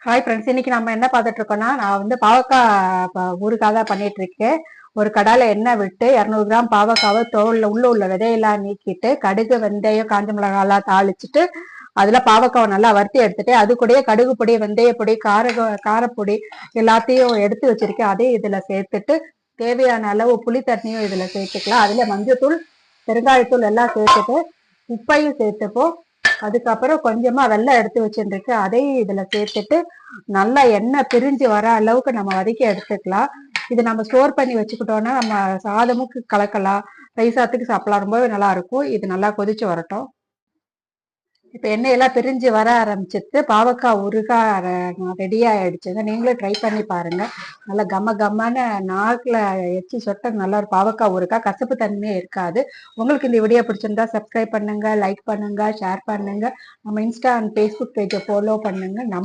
Hi friends, இன்னைக்கு நம்ம என்ன பார்த்துட்டு இருக்கோம்னா, நான் வந்து பாவக்காய் ஊறுகாய் தான் பண்ணிட்டு இருக்கேன். ஒரு கடாயில எண்ணெய் விட்டு 200 கிராம் பாவக்காவை தோல்ல உள்ள விதையெல்லாம் நீக்கிட்டு, கடுகு, வெந்தயம், காஞ்ச மிளகாலாம் தாளிச்சிட்டு, அதுல பாவக்காவை நல்லா வறுத்தி எடுத்துட்டு, அது கூடயே கடுகு பொடி, வெந்தய பொடி, காரப்பொடி எல்லாத்தையும் எடுத்து வச்சிருக்கேன். அதையும் இதுல சேர்த்துட்டு, தேவையான அளவு புளி தண்ணியும் இதுல சேர்த்துக்கலாம். அதுல மஞ்சத்தூள், பெருங்காயத்தூள் எல்லாம் சேர்த்துட்டு, உப்பையும் சேர்த்துப்போம். அதுக்கப்புறம் கொஞ்சமா வெள்ளம் எடுத்து வச்சுருக்கு, அதையும் இதுல சேர்த்துட்டு நல்லா எண்ணெய் பிரிஞ்சு வர அளவுக்கு நம்ம வதக்கி எடுத்துக்கலாம். இது நம்ம ஸ்டோர் பண்ணி வச்சுக்கிட்டோம்னா நம்ம சாதமுக்கு கலக்கலாம், ரைஸ் சாதத்துக்கு சாப்பிடலாம். ரொம்பவே நல்லா இருக்கும். இது நல்லா கொதிச்சு வரட்டும். இப்போ எண்ணெயெல்லாம் பிரிஞ்சு வர ஆரம்பிச்சிட்டு பாவக்காய் ஊறுகாய் ரெடி ஆயிடுச்சுங்க. நீங்களும் ட்ரை பண்ணி பாருங்க. நல்லா கம கம்மன்னு நாக்கில் எச்சி சொட்ட நல்லா ஒரு பாவக்காய் ஊறுகாய், கசப்பு தன்மையே இருக்காது. உங்களுக்கு இந்த வீடியோ பிடிச்சிருந்தா சப்ஸ்கிரைப் பண்ணுங்க, லைக் பண்ணுங்க, ஷேர் பண்ணுங்க. நம்ம இன்ஸ்டா அண்ட் ஃபேஸ்புக் பேஜை ஃபாலோ பண்ணுங்க. நம்ம